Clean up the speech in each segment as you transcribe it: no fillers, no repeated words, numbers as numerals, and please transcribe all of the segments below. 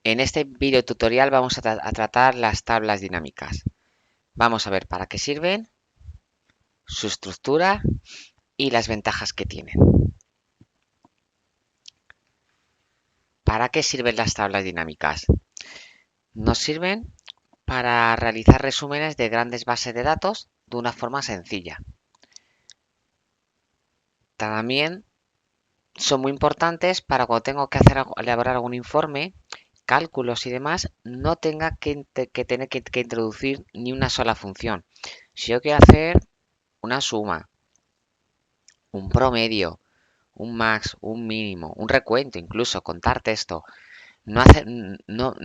En este video tutorial vamos a tratar las tablas dinámicas. Vamos a ver para qué sirven, su estructura y las ventajas que tienen. ¿Para qué sirven las tablas dinámicas? Nos sirven para realizar resúmenes de grandes bases de datos de una forma sencilla. También son muy importantes para cuando tengo que elaborar algún informe, cálculos y demás, no tenga que tener que introducir ni una sola función. Si yo quiero hacer una suma, un promedio, un max, un mínimo, un recuento, incluso contar texto, no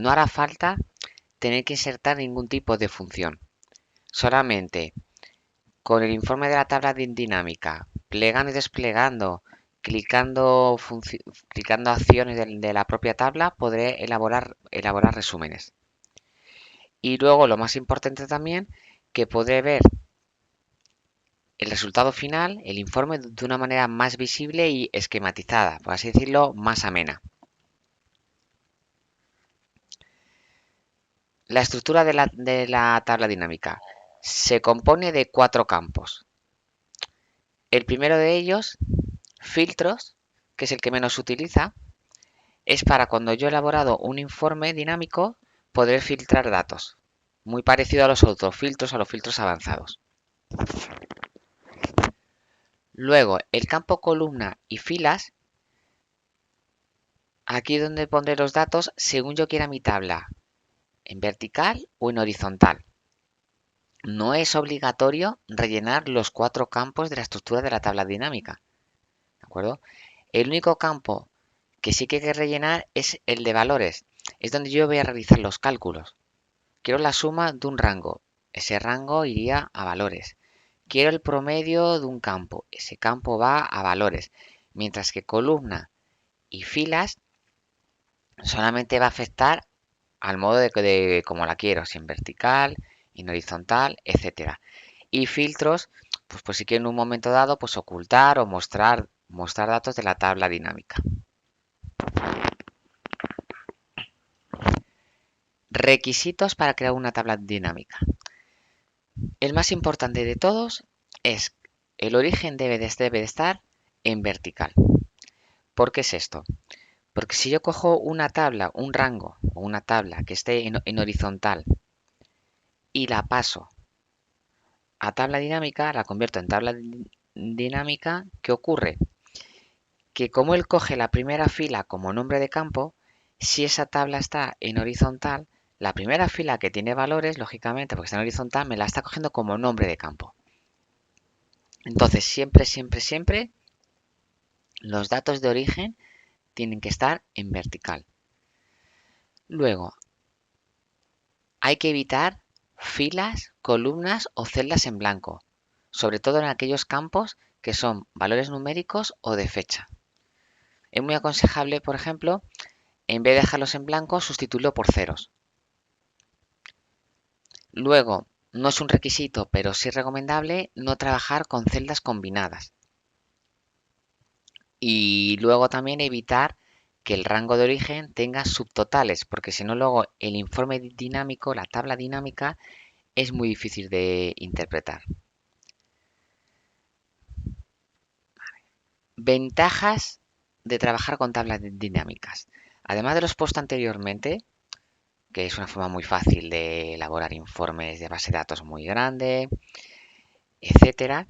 hará falta tener que insertar ningún tipo de función. Solamente con el informe de la tabla dinámica, plegando y desplegando, clicando acciones de la propia tabla, podré elaborar resúmenes. Y luego, lo más importante también, que podré ver el resultado final, el informe, de una manera más visible y esquematizada, por así decirlo, más amena. La estructura de la tabla dinámica se compone de 4 campos. El primero de ellos, filtros, que es el que menos se utiliza, es para cuando yo he elaborado un informe dinámico poder filtrar datos, muy parecido a los autofiltros o a los filtros avanzados. Luego, el campo columna y filas, aquí es donde pondré los datos según yo quiera mi tabla, en vertical o en horizontal. No es obligatorio rellenar los 4 campos de la estructura de la tabla dinámica, ¿de acuerdo? El único campo que sí que hay que rellenar es el de valores, es donde yo voy a realizar los cálculos. Quiero la suma de un rango, ese rango iría a valores. Quiero el promedio de un campo, ese campo va a valores, mientras que columna y filas solamente va a afectar al modo de cómo la quiero, si en vertical, en horizontal, etcétera. Y filtros, pues si quiero en un momento dado, pues ocultar o mostrar datos de la tabla dinámica. Requisitos para crear una tabla dinámica. El más importante de todos es el origen debe de estar en vertical. ¿Por qué es esto? Porque si yo cojo una tabla, un rango o una tabla que esté en horizontal y la paso a tabla dinámica, la convierto en tabla dinámica, ¿qué ocurre? Que como él coge la primera fila como nombre de campo, si esa tabla está en horizontal, la primera fila que tiene valores, lógicamente, porque está en horizontal, me la está cogiendo como nombre de campo. Entonces, siempre, los datos de origen tienen que estar en vertical. Luego, hay que evitar filas, columnas o celdas en blanco, sobre todo en aquellos campos que son valores numéricos o de fecha. Es muy aconsejable, por ejemplo, en vez de dejarlos en blanco, sustituirlo por ceros. Luego, no es un requisito, pero sí recomendable no trabajar con celdas combinadas. Y luego también evitar que el rango de origen tenga subtotales, porque si no luego el informe dinámico, la tabla dinámica, es muy difícil de interpretar. Ventajas de trabajar con tablas dinámicas. Además de los puestos anteriormente, que es una forma muy fácil de elaborar informes de base de datos muy grande, etcétera,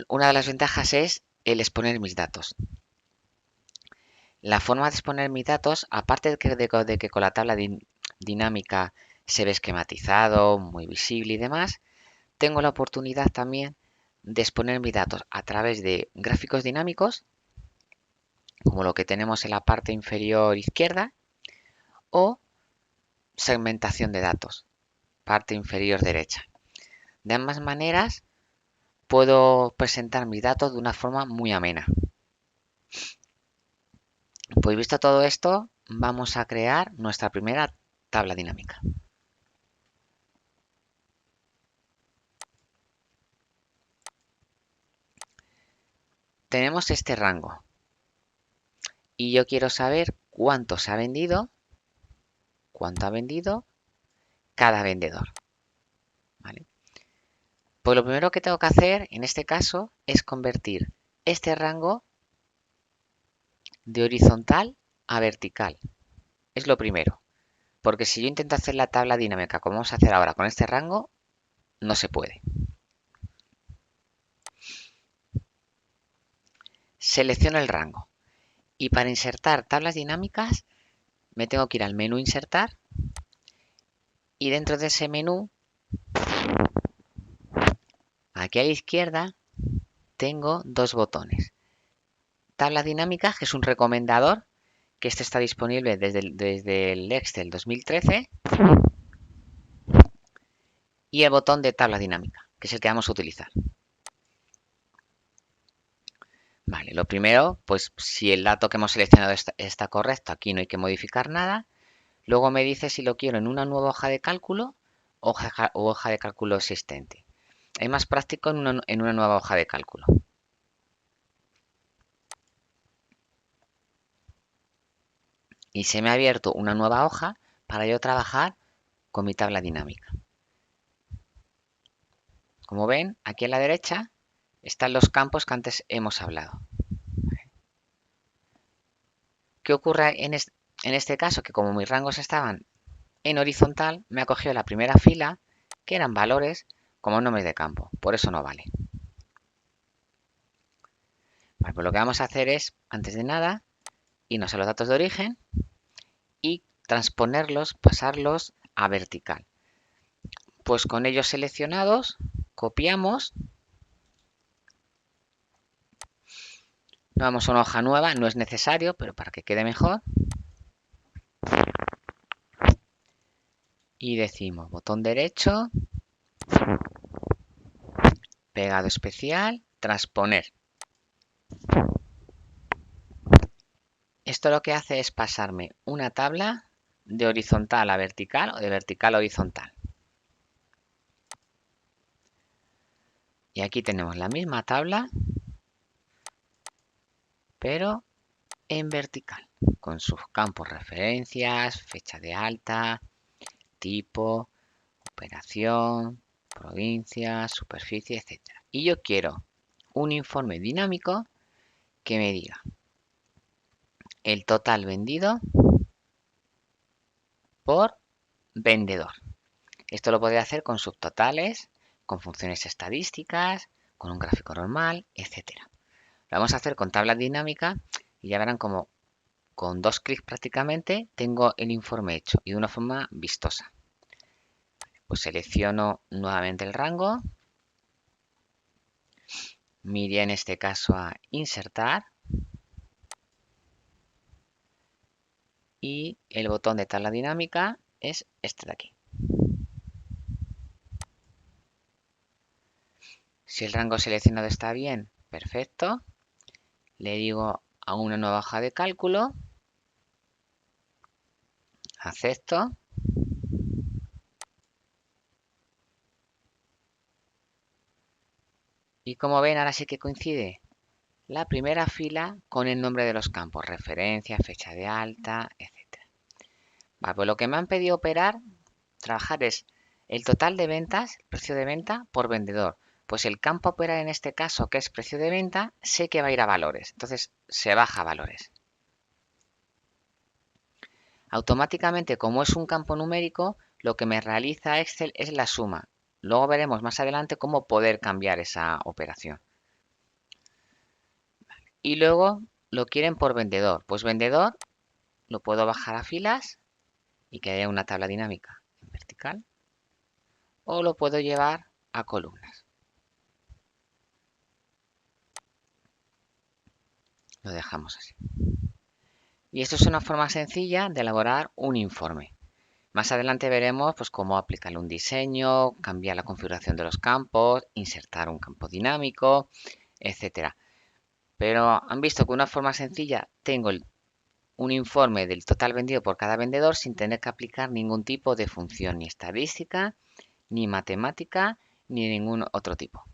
una de las ventajas es el exponer mis datos. La forma de exponer mis datos, aparte de que con la tabla dinámica se ve esquematizado, muy visible y demás, tengo la oportunidad también de exponer mis datos a través de gráficos dinámicos, como lo que tenemos en la parte inferior izquierda, o segmentación de datos, parte inferior derecha. De ambas maneras, puedo presentar mis datos de una forma muy amena. Pues visto todo esto, vamos a crear nuestra primera tabla dinámica. Tenemos este rango y yo quiero saber cuánto se ha vendido cuánto ha vendido cada vendedor. ¿Vale? Pues lo primero que tengo que hacer en este caso es convertir este rango de horizontal a vertical. Es lo primero. Porque si yo intento hacer la tabla dinámica como vamos a hacer ahora con este rango, no se puede. Selecciono el rango. Y para insertar tablas dinámicas me tengo que ir al menú Insertar. Y dentro de ese menú, aquí a la izquierda, tengo dos botones. Tabla dinámica, que es un recomendador, que este está disponible desde el Excel 2013. Y el botón de tabla dinámica, que es el que vamos a utilizar. Vale, lo primero, pues si el dato que hemos seleccionado está correcto, aquí no hay que modificar nada. Luego me dice si lo quiero en una nueva hoja de cálculo o hoja de cálculo existente. Es más práctico en una nueva hoja de cálculo. Y se me ha abierto una nueva hoja para yo trabajar con mi tabla dinámica. Como ven, aquí a la derecha están los campos que antes hemos hablado. ¿Qué ocurre en este caso? Que como mis rangos estaban en horizontal, me ha cogido la primera fila, que eran valores como nombres de campo. Por eso no vale. Vale, pues lo que vamos a hacer es, antes de nada, irnos a los datos de origen y transponerlos, pasarlos a vertical. Pues con ellos seleccionados, copiamos. Nos vamos a una hoja nueva, no es necesario, pero para que quede mejor. Y decimos botón derecho, pegado especial, transponer. Esto lo que hace es pasarme una tabla de horizontal a vertical o de vertical a horizontal. Y aquí tenemos la misma tabla, pero en vertical, con sus campos referencias, fecha de alta, tipo, operación, provincia, superficie, etc. Y yo quiero un informe dinámico que me diga el total vendido por vendedor. Esto lo podría hacer con subtotales, con funciones estadísticas, con un gráfico normal, etc. Lo vamos a hacer con tabla dinámica y ya verán como con 2 clics prácticamente tengo el informe hecho y de una forma vistosa. Pues selecciono nuevamente el rango, me iría en este caso a insertar y el botón de tabla dinámica es este de aquí. Si el rango seleccionado está bien, perfecto. Le digo a una nueva hoja de cálculo, acepto. Y como ven, ahora sí que coincide la primera fila con el nombre de los campos, referencia, fecha de alta, etc. Vale, pues lo que me han pedido trabajar es el total de ventas, precio de venta por vendedor. Pues el campo a operar en este caso, que es precio de venta, sé que va a ir a valores. Entonces se baja a valores. Automáticamente, como es un campo numérico, lo que me realiza Excel es la suma. Luego veremos más adelante cómo poder cambiar esa operación. Y luego lo quieren por vendedor. Pues vendedor lo puedo bajar a filas y que haya una tabla dinámica en vertical. O lo puedo llevar a columnas. Lo dejamos así. Y esto es una forma sencilla de elaborar un informe. Más adelante veremos pues, cómo aplicarle un diseño, cambiar la configuración de los campos, insertar un campo dinámico, etc. Pero han visto que una forma sencilla tengo un informe del total vendido por cada vendedor sin tener que aplicar ningún tipo de función, ni estadística, ni matemática, ni ningún otro tipo.